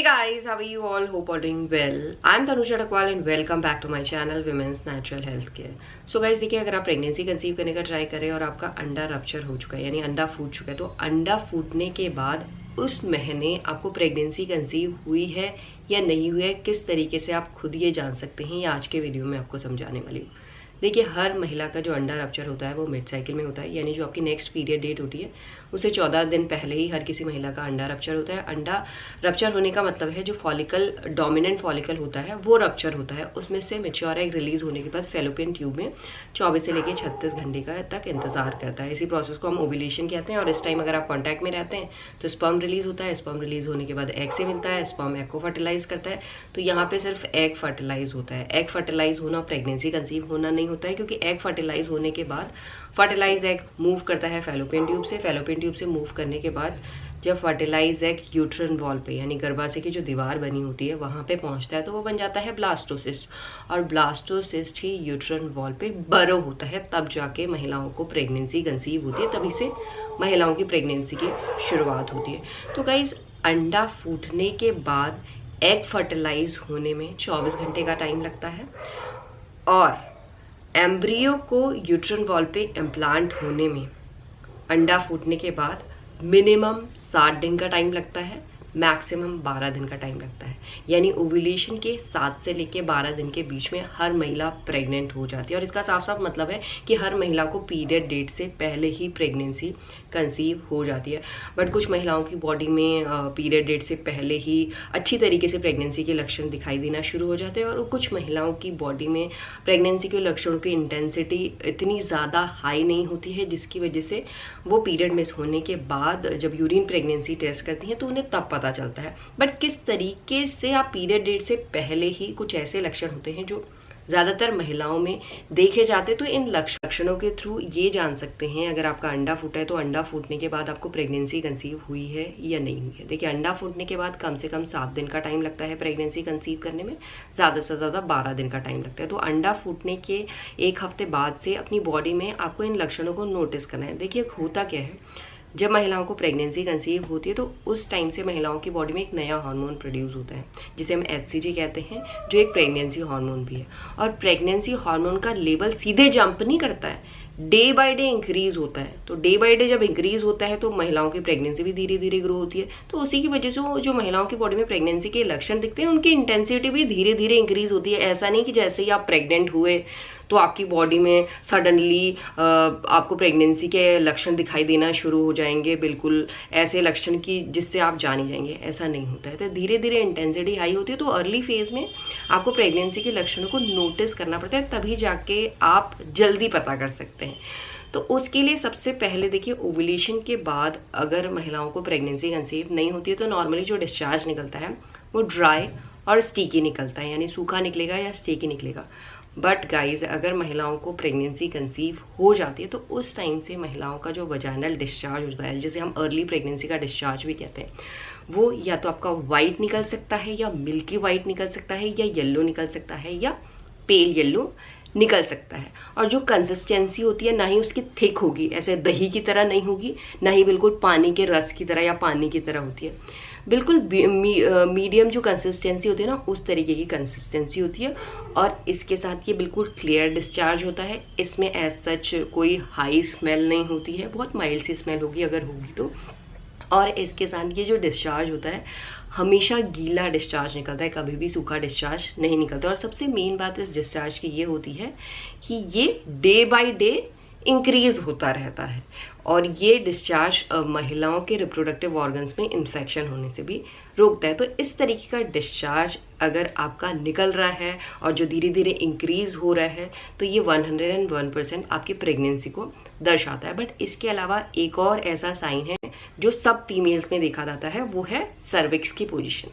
Hey guys, how are you all? Hope all doing well. I'm Tanusha Dakwal and welcome back to my channel Women's Natural Health Care. So guys देखिए, अगर आप pregnancy conceive करने का try करें और आपका अंडा rupture हो चुका है यानी अंडा फूट चुका है, तो अंडा फूटने के बाद उस महीने आपको प्रेगनेंसी कंसीव हुई है या नहीं हुई है, किस तरीके से आप खुद ये जान सकते हैं, ये आज के वीडियो में आपको समझाने वाली हूँ। देखिए, हर महिला का जो अंडा रप्चर होता है वो मिड साइकिल में होता है, यानी जो आपकी नेक्स्ट पीरियड डेट होती है उससे 14 दिन पहले ही हर किसी महिला का अंडा रप्चर होता है। अंडा रप्चर होने का मतलब है जो फॉलिकल डोमिनेंट फॉलिकल होता है वो रप्चर होता है, उसमें से मैच्योर एग रिलीज होने के बाद फैलोपियन ट्यूब में 24 से लेकर 36 घंटे का तक इंतजार करता है। इसी प्रोसेस को हम ओव्यूलेशन कहते हैं। और इस टाइम अगर आप कॉन्टैक्ट में रहते हैं तो स्पर्म रिलीज होता है। स्पर्म रिलीज होने के बाद एग से मिलता है, स्पर्म एग को फर्टिलाइज करता है। तो यहाँ पे सिर्फ एग फर्टिलाइज होता है। एग फर्टिलाइज होना प्रेगनेंसी कंसीव होना नहीं होता है, क्योंकि एग फर्टिलाइज होने के बाद फर्टिलाइज एग मूव करता है फैलोपियन ट्यूब से। फैलोपियन ट्यूब से मूव करने के बाद जब फर्टिलाइज एग यूट्रन वॉल पे यानी गर्भाशय की जो दीवार बनी होती है वहां पे पहुंचता है तो वो बन जाता है ब्लास्टोसिस्ट। और ब्लास्टोसिस्ट ही यूट्रन वॉल पे बरो होता है, तब जाके महिलाओं को प्रेगनेंसी कंसीव होती है, तभी से महिलाओं की प्रेगनेंसी की शुरुआत होती है। तो गाइस, अंडा फूटने के बाद एग फर्टिलाइज होने में 24 घंटे का टाइम लगता है और एम्ब्रियो को यूट्रन वॉल पे इम्प्लांट होने में अंडा फूटने के बाद मिनिमम 60 दिन का टाइम लगता है, मैक्सिमम 12 दिन का टाइम लगता है। यानी ओव्यूलेशन के 7 से लेके 12 दिन के बीच में हर महिला प्रेग्नेंट हो जाती है। और इसका साफ साफ मतलब है कि हर महिला को पीरियड डेट से पहले ही प्रेगनेंसी कंसीव हो जाती है। बट कुछ महिलाओं की बॉडी में पीरियड डेट से पहले ही अच्छी तरीके से प्रेगनेंसी के लक्षण दिखाई देना शुरू हो जाते हैं और कुछ महिलाओं की बॉडी में प्रेगनेंसी के लक्षणों की इंटेंसिटी इतनी ज़्यादा हाई नहीं होती है, जिसकी वजह से वो पीरियड मिस होने के बाद जब यूरिन प्रेगनेंसी टेस्ट करती हैं तो उन्हें तब पता चलता है। बट किस तरीके से आप पीरियड डेट से पहले ही कुछ ऐसे लक्षण होते हैं जो ज्यादातर महिलाओं में देखे जाते, तो इन लक्षणों के थ्रू ये जान सकते हैं अगर आपका अंडा फूटा है तो अंडा फूटने के बाद आपको प्रेगनेंसी कंसीव हुई है या नहीं हुई है। देखिए, अंडा फूटने के बाद कम से कम 7 दिन का टाइम लगता है प्रेगनेंसी कंसीव करने में, ज्यादा से ज्यादा 12 दिन का टाइम लगता है। तो अंडा फूटने के 1 हफ्ते बाद से अपनी बॉडी में आपको इन लक्षणों को नोटिस करना है। देखिए, होता क्या है, जब महिलाओं को प्रेगनेंसी कंसीव होती है तो उस टाइम से महिलाओं की बॉडी में एक नया हार्मोन प्रोड्यूस होता है जिसे हम HCG कहते हैं, जो एक प्रेगनेंसी हार्मोन भी है। और प्रेगनेंसी हार्मोन का लेवल सीधे जंप नहीं करता है, डे बाय डे इंक्रीज होता है। तो डे बाय डे जब इंक्रीज होता है तो महिलाओं की प्रेगनेंसी भी धीरे धीरे ग्रो होती है। तो उसी की वजह से जो महिलाओं की बॉडी में प्रेगनेंसी के लक्षण दिखते हैं उनकी इंटेंसिटी भी धीरे धीरे इंक्रीज होती है। ऐसा नहीं कि जैसे ही आप प्रेग्नेंट हुए तो आपकी बॉडी में सडनली आपको प्रेगनेंसी के लक्षण दिखाई देना शुरू हो जाएंगे, बिल्कुल ऐसे लक्षण की जिससे आप जानी जाएंगे, ऐसा नहीं होता है। तो धीरे धीरे इंटेंसिटी हाई होती है। तो अर्ली फेज में आपको प्रेगनेंसी के लक्षणों को नोटिस करना पड़ता है, तभी जाके आप जल्दी पता कर सकते हैं। तो उसके लिए सबसे पहले देखिए, ओव्यूलेशन के बाद अगर महिलाओं को प्रेगनेंसी कंसीव नहीं होती है तो नॉर्मली जो डिस्चार्ज निकलता है वो ड्राई और स्टिकी निकलता है, यानी सूखा निकलेगा या स्टिकी निकलेगा। बट गाइज, अगर महिलाओं को प्रेगनेंसी कंसीव हो जाती है तो उस टाइम से महिलाओं का जो वजाइनल डिस्चार्ज होता है, जिसे हम अर्ली प्रेगनेंसी का डिस्चार्ज भी कहते हैं, वो या तो आपका वाइट निकल सकता है या मिल्की वाइट निकल सकता है या येलो निकल सकता है या पेल येलो निकल सकता है। और जो कंसिस्टेंसी होती है ना ही उसकी थिक होगी, ऐसे दही की तरह नहीं होगी, ना ही बिल्कुल पानी के रस की तरह या पानी की तरह होती है। बिल्कुल मीडियम जो कंसिस्टेंसी होती है ना, उस तरीके की कंसिस्टेंसी होती है। और इसके साथ ये बिल्कुल क्लियर डिस्चार्ज होता है। इसमें एज सच कोई हाई स्मेल नहीं होती है, बहुत माइल्ड सी स्मेल होगी अगर होगी तो। और इसके साथ ये जो डिस्चार्ज होता है हमेशा गीला डिस्चार्ज निकलता है, कभी भी सूखा डिस्चार्ज नहीं निकलता। और सबसे मेन बात इस डिस्चार्ज की ये होती है कि ये डे बाय डे इंक्रीज होता रहता है। और ये डिस्चार्ज महिलाओं के रिप्रोडक्टिव ऑर्गन्स में इन्फेक्शन होने से भी रोकता है। तो इस तरीके का डिस्चार्ज अगर आपका निकल रहा है और जो धीरे धीरे इंक्रीज हो रहा है तो ये 101% आपकी प्रेगनेंसी को दर्शाता है। बट इसके अलावा एक और ऐसा साइन है जो सब फीमेल्स में देखा जाता है, वो है सर्विक्स की पोजीशन।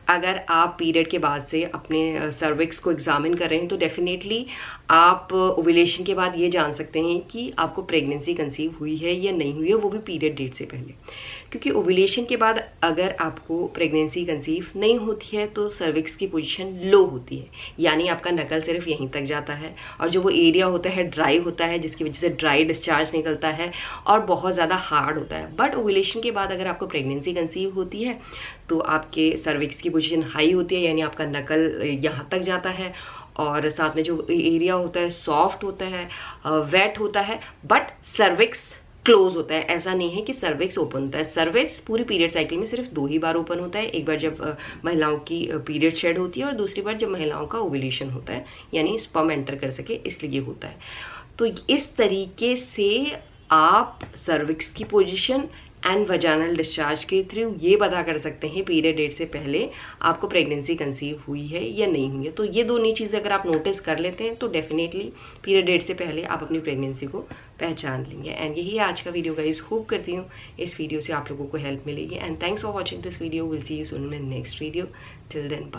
अगर आप पीरियड के बाद से अपने सर्विक्स को एग्जामिन कर रहे हैं तो डेफिनेटली आप ओव्यूलेशन के बाद ये जान सकते हैं कि आपको प्रेगनेंसी कंसीव हुई है या नहीं हुई है, वो भी पीरियड डेट से पहले। क्योंकि ओव्यूलेशन के बाद अगर आपको प्रेगनेंसी कंसीव नहीं होती है तो सर्विक्स की पोजीशन लो होती है, यानी आपका नकल सिर्फ यहीं तक जाता है और जो वो एरिया होता है ड्राई होता है, जिसकी वजह से ड्राई डिस्चार्ज निकलता है और बहुत ज़्यादा हार्ड होता है। बट ओव्यूलेशन के बाद अगर आपको प्रेगनेंसी कंसीव होती है तो आपके सर्विक्स की पोजीशन हाई होती है, यानी आपका नकल यहाँ तक जाता है और साथ में जो एरिया होता है सॉफ्ट होता है, वेट होता है, बट सर्विक्स क्लोज होता है। ऐसा नहीं है कि सर्विक्स ओपन होता है। सर्विक्स पूरी पीरियड साइकिल में सिर्फ 2 ही बार ओपन होता है, एक बार जब महिलाओं की पीरियड शेड होती है और दूसरी बार जब महिलाओं का ओव्यूलेशन होता है, यानी स्पर्म एंटर कर सके इसलिए ये होता है। तो इस तरीके से आप सर्विक्स की पोजीशन एंड वजानल डिस्चार्ज के थ्रू ये पता कर सकते हैं पीरियड डेट से पहले आपको प्रेगनेंसी कंसीव हुई है या नहीं हुई है। तो ये दोनों चीज़ें अगर आप नोटिस कर लेते हैं तो डेफिनेटली पीरियड डेट से पहले आप अपनी प्रेगनेंसी को पहचान लेंगे। एंड यही आज का वीडियो गाइस, होप करती हूँ इस वीडियो से आप लोगों को हेल्प मिलेगी। And thanks for watching this video, will see you soon in next video. Till then bye.